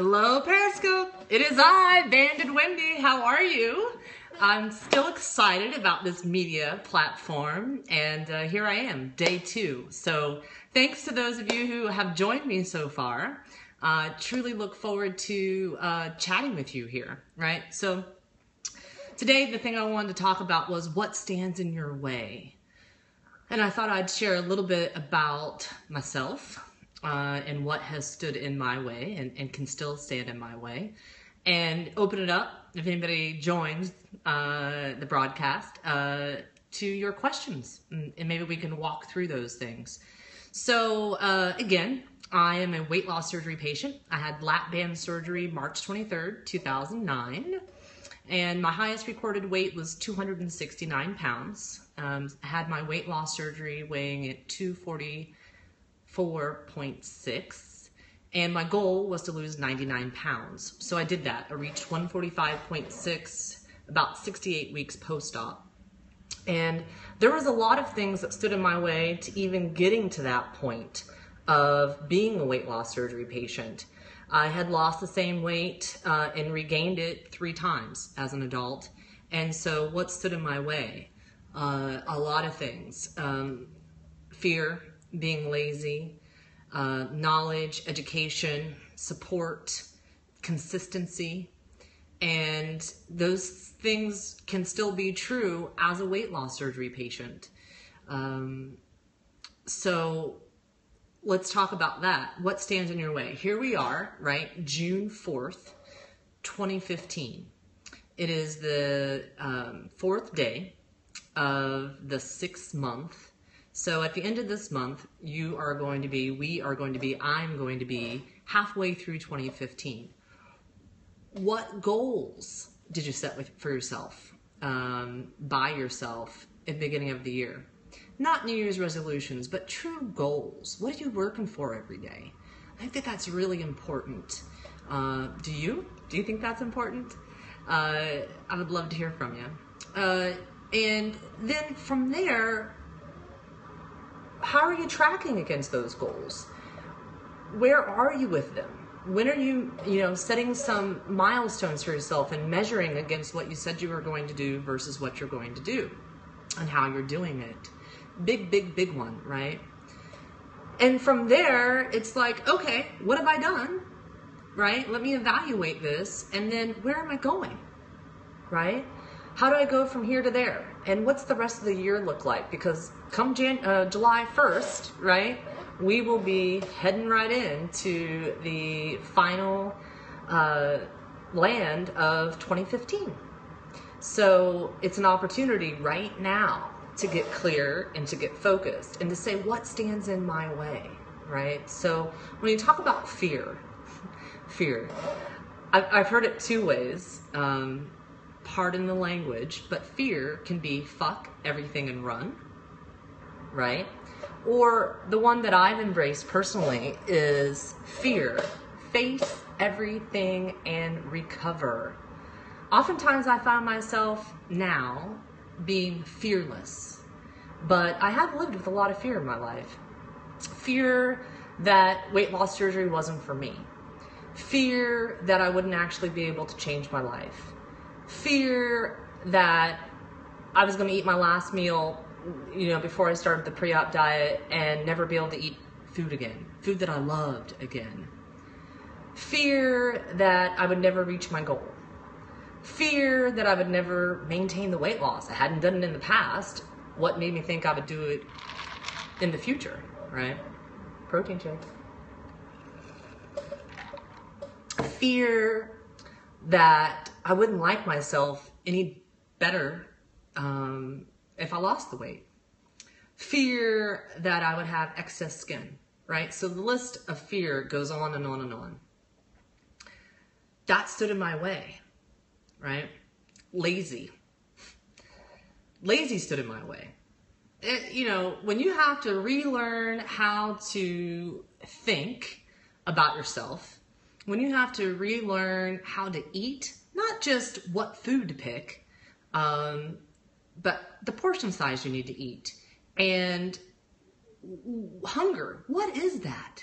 Hello, Periscope. It is I, Bandedwendy. How are you? I'm still excited about this media platform, and here I am, day 2. So thanks to those of you who have joined me so far. Truly look forward to chatting with you here, right? So today, the thing I wanted to talk about was what stands in your way. And I thought I'd share a little bit about myself and what has stood in my way and can still stand in my way, and open it up, if anybody joins the broadcast, to your questions, and maybe we can walk through those things. So again, I am a weight loss surgery patient. I had lap band surgery March 23rd, 2009. And my highest recorded weight was 269 pounds. I had my weight loss surgery weighing at 244.6. And my goal was to lose 99 pounds. So I did that. I reached 145.6 about 68 weeks post-op. And there was a lot of things that stood in my way to even getting to that point of being a weight loss surgery patient. I had lost the same weight and regained it 3 times as an adult. And so what stood in my way? A lot of things. Fear, being lazy, knowledge, education, support, consistency. And those things can still be true as a weight loss surgery patient. So let's talk about that. What stands in your way? Here we are, right? June 4th, 2015. It is the 4th day of the 6th month. So at the end of this month, I'm going to be halfway through 2015. What goals did you set for yourself, by yourself at the beginning of the year? Not New Year's resolutions, but true goals. What are you working for every day? I think that's really important. Do you? Do you think that's important? I would love to hear from you. And then from there, how are you tracking against those goals? Where are you with them? When are you, setting some milestones for yourself and measuring against what you said you were going to do versus what you're going to do and how you're doing it? Big one, right? And from there, it's like, okay, what have I done, right? Let me evaluate this, and then where am I going, right? How do I go from here to there? And what's the rest of the year look like? Because come July 1st, right, we will be heading right into the final land of 2015. So it's an opportunity right now to get clear and to get focused and to say what stands in my way, right? So when you talk about fear, I've heard it 2 ways, pardon the language, but fear can be fuck everything and run, right? Or the one that I've embraced personally is fear, face everything and recover. Oftentimes I find myself now being fearless, but I have lived with a lot of fear in my life. Fear that weight loss surgery wasn't for me. Fear that I wouldn't actually be able to change my life. Fear that I was going to eat my last meal, before I started the pre-op diet and never be able to eat food again, food that I loved again. Fear that I would never reach my goal. Fear that I would never maintain the weight loss. I hadn't done it in the past. What made me think I would do it in the future, right? Protein shakes. Fear that I wouldn't like myself any better if I lost the weight. Fear that I would have excess skin, right? So the list of fear goes on and on and on. That stood in my way. Right? Lazy stood in my way. When you have to relearn how to think about yourself, when you have to relearn how to eat, not just what food to pick, but the portion size you need to eat, and hunger, what is that?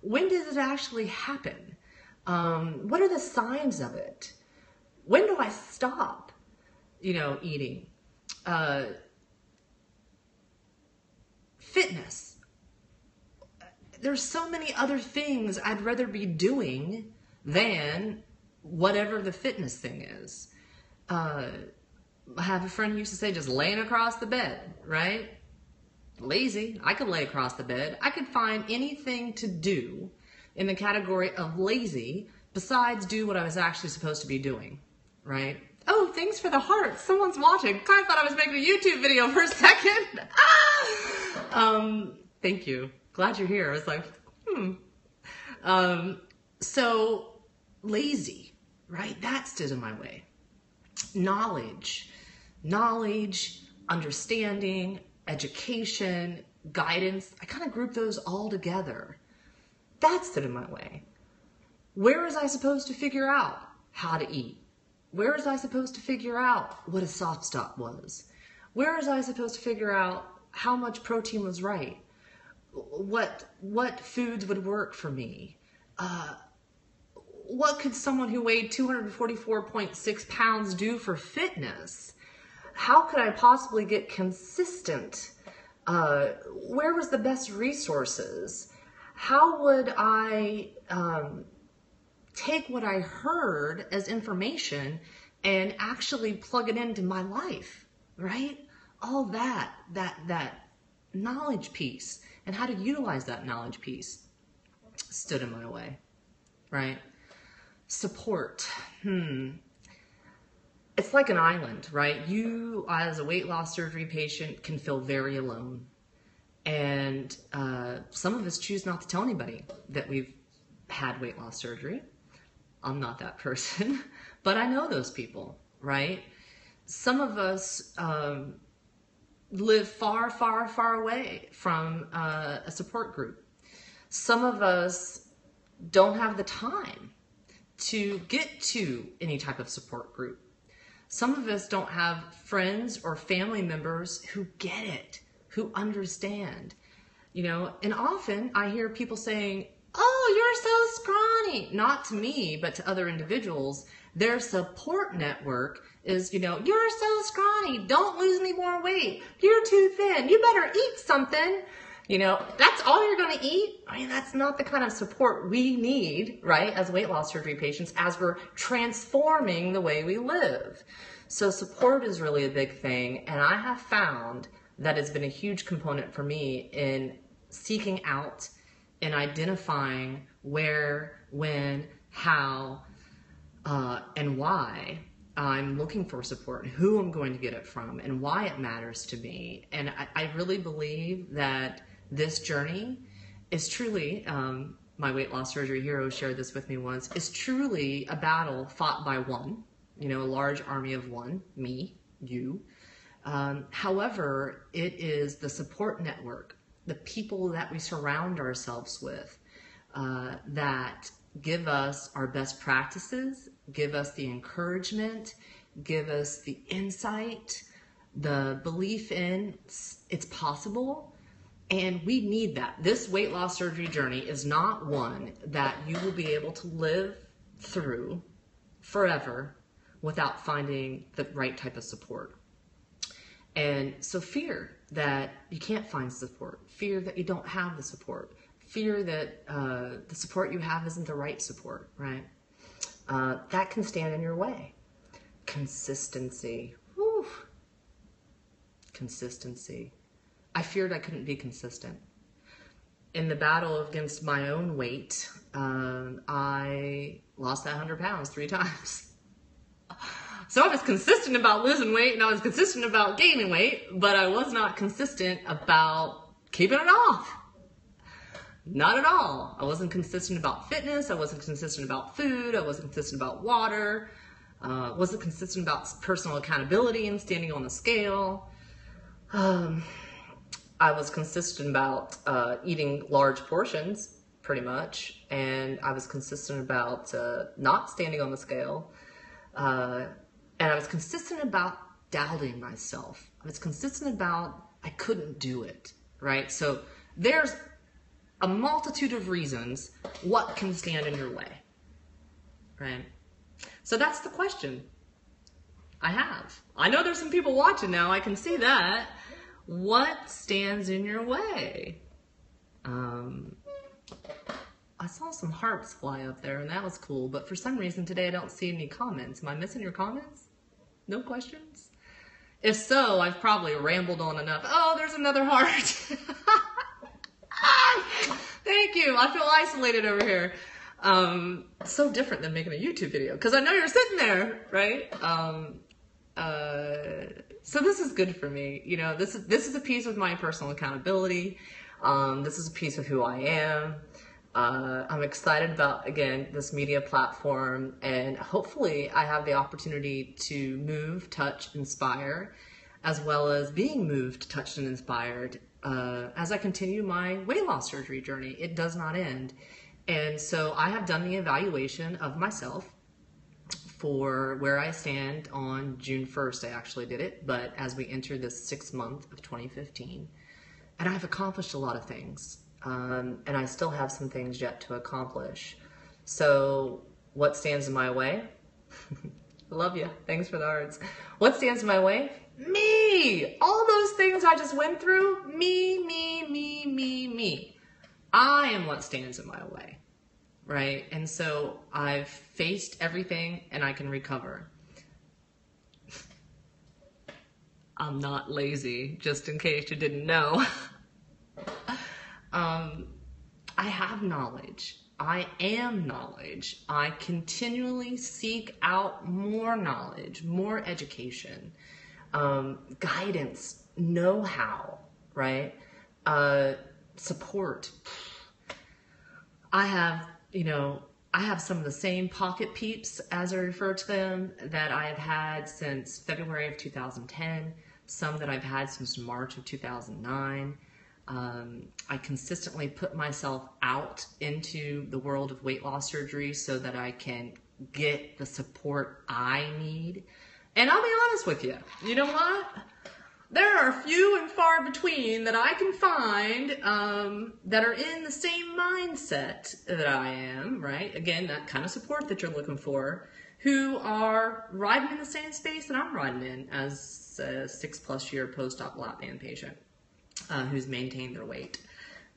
When does it actually happen? What are the signs of it? When do I stop, eating? Fitness. There's so many other things I'd rather be doing than whatever the fitness thing is. I have a friend who used to say just laying across the bed, right? Lazy. I could lay across the bed. I could find anything to do in the category of lazy besides do what I was actually supposed to be doing, right? Oh, thanks for the heart. Someone's watching. I thought I was making a YouTube video for a second. Thank you. Glad you're here. I was like, So lazy, right? That stood in my way. Knowledge, understanding, education, guidance. I kind of group those all together. That stood in my way. Where was I supposed to figure out how to eat? Where was I supposed to figure out what a soft stop was? Where was I supposed to figure out how much protein was right? What foods would work for me? What could someone who weighed 244.6 pounds do for fitness? How could I possibly get consistent? Where was the best resources? How would I take what I heard as information and actually plug it into my life, right? All that knowledge piece and how to utilize that knowledge piece stood in my way, right? Support. It's like an island, right? You, as a weight loss surgery patient, can feel very alone. And some of us choose not to tell anybody that we've had weight loss surgery. I'm not that person, but I know those people, right? Some of us live far, far, far away from a support group. Some of us don't have the time to get to any type of support group. Some of us don't have friends or family members who get it, who understand, and often I hear people saying, oh, you're so scrawny. Not to me, but to other individuals. Their support network is, you're so scrawny. Don't lose any more weight. You're too thin. You better eat something. That's all you're going to eat. I mean, that's not the kind of support we need, right, as weight loss surgery patients as we're transforming the way we live. So support is really a big thing. And I have found that it's been a huge component for me in seeking out and identifying where, when, how, and why I'm looking for support and who I'm going to get it from and why it matters to me. And I really believe that this journey is truly, my weight loss surgery hero shared this with me once, is truly a battle fought by one, a large army of one, me, you. However, it is the support network, the people that we surround ourselves with, that give us our best practices, give us the encouragement, give us the insight, the belief in it's possible. And we need that. This weight loss surgery journey is not one that you will be able to live through forever without finding the right type of support. And so fear that you can't find support, fear that you don't have the support, fear that the support you have isn't the right support, right? That can stand in your way. Consistency. Whew. Consistency. I feared I couldn't be consistent. In the battle against my own weight, I lost that 100 pounds 3 times. So I was consistent about losing weight and I was consistent about gaining weight, but I was not consistent about keeping it off. Not at all. I wasn't consistent about fitness. I wasn't consistent about food. I wasn't consistent about water. Wasn't consistent about personal accountability and standing on the scale. I was consistent about eating large portions, pretty much, and I was consistent about not standing on the scale, and I was consistent about doubting myself. I was consistent about I couldn't do it, right? So there's a multitude of reasons what can stand in your way. right? So that's the question I have. I know there's some people watching now. I can see that. What stands in your way? I saw some hearts fly up there, and that was cool. But for some reason today, I don't see any comments. Am I missing your comments? No questions? If so, I've probably rambled on enough. Oh, there's another heart. Thank you. I feel isolated over here. So different than making a YouTube video, because I know you're sitting there, right? So this is good for me. You know, this is a piece with my personal accountability. This is a piece of who I am. I'm excited about, again, this media platform, and hopefully I have the opportunity to move, touch, inspire, as well as being moved, touched, and inspired as I continue my weight loss surgery journey. It does not end. And so I have done the evaluation of myself for where I stand on June 1st. I actually did it, but as we enter this 6th month of 2015, and I've accomplished a lot of things. And I still have some things yet to accomplish. So what stands in my way? Love you. Thanks for the hearts. What stands in my way? Me! All those things I just went through, me. I am what stands in my way, right? And so I've faced everything and I can recover. I'm not lazy, just in case you didn't know. I have knowledge. I am knowledge. I continually seek out more knowledge, more education, guidance, know-how, right? Support. I have some of the same pocket peeps, as I refer to them, that I have had since February of 2010, some that I've had since March of 2009. I consistently put myself out into the world of weight loss surgery so that I can get the support I need. And I'll be honest with you, you know what? There are few and far between that I can find that are in the same mindset that I am, right? Again, that kind of support that you're looking for, who are riding in the same space that I'm riding in as a 6+ year post-op lap band patient. Who's maintained their weight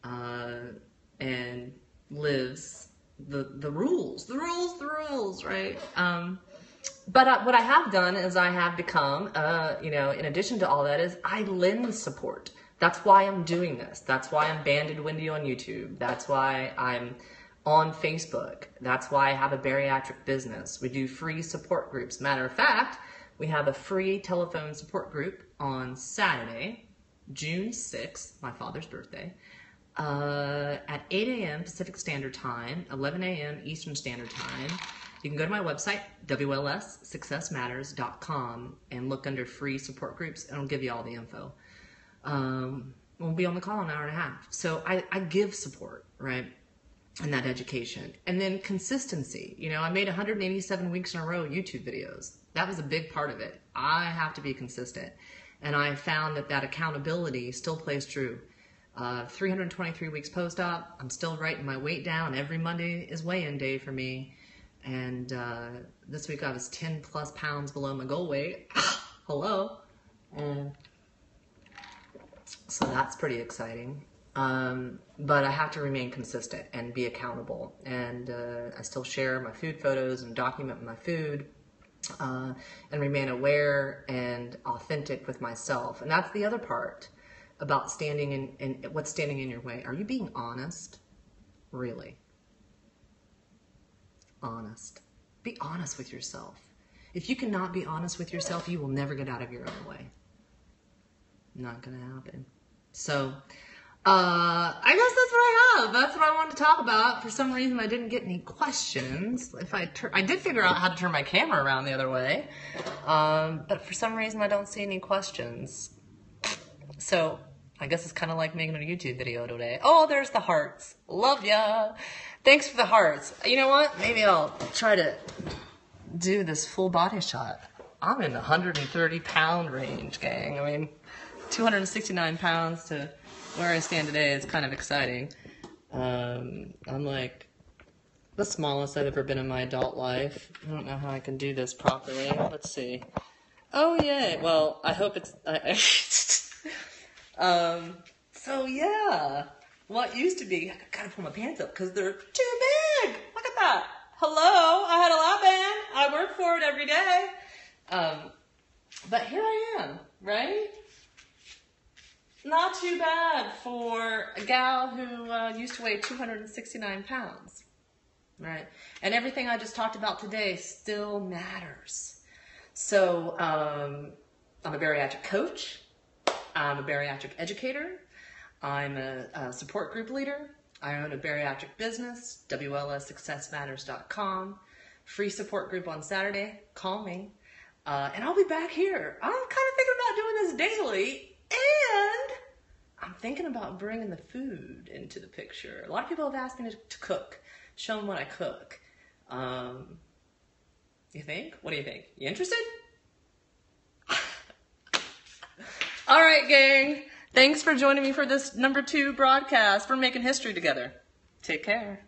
and lives the rules, right? But what I have done is I have become, in addition to all that, is I lend support. That's why I'm doing this. That's why I'm Bandedwendy on YouTube. That's why I'm on Facebook. That's why I have a bariatric business. We do free support groups. Matter of fact, we have a free telephone support group on Saturday, June 6th, my father's birthday, at 8 a.m. Pacific Standard Time, 11 a.m. Eastern Standard Time. You can go to my website, wlssuccessmatters.com, and look under free support groups, and it'll give you all the info. We'll be on the call in an hour and a half. So I give support, right, and that education. And then consistency. You know, I made 187 weeks in a row YouTube videos. That was a big part of it. I have to be consistent. And I found that accountability still plays true. 323 weeks post-op, I'm still writing my weight down. Every Monday is weigh-in day for me. And this week I was 10+ pounds below my goal weight. Hello. So that's pretty exciting. But I have to remain consistent and be accountable. And I still share my food photos and document my food. And remain aware and authentic with myself. And that's the other part about standing in what's standing in your way. Are you being honest? Really? Honest. Be honest with yourself. If you cannot be honest with yourself, you will never get out of your own way. Not gonna happen. So, I guess that's what I have. That's what I wanted to talk about. For some reason, I didn't get any questions. I did figure out how to turn my camera around the other way, but for some reason, I don't see any questions. So I guess it's kind of like making a YouTube video today. Oh, there's the hearts. Love ya. Thanks for the hearts. You know what? Maybe I'll try to do this full body shot. I'm in the 130-pound range, gang. I mean, 269 pounds to where I stand today is kind of exciting. I'm like the smallest I've ever been in my adult life. I don't know how I can do this properly. Let's see. Oh, yay. Well, I hope it's... so, yeah. What used to be... I gotta pull my pants up because they're too big. Look at that. Hello. I had a lap band. I work for it every day. But here I am, right? Not too bad for a gal who used to weigh 269 pounds, right? And everything I just talked about today still matters. So I'm a bariatric coach. I'm a bariatric educator. I'm a support group leader. I own a bariatric business, WLSSuccessMatters.com. Free support group on Saturday. Call me. And I'll be back here. I'm kind of thinking about doing this daily. And I'm thinking about bringing the food into the picture. A lot of people have asked me to cook. Show them what I cook. You think? What do you think? You interested? All right, gang. Thanks for joining me for this number 2 broadcast. We're making history together. Take care.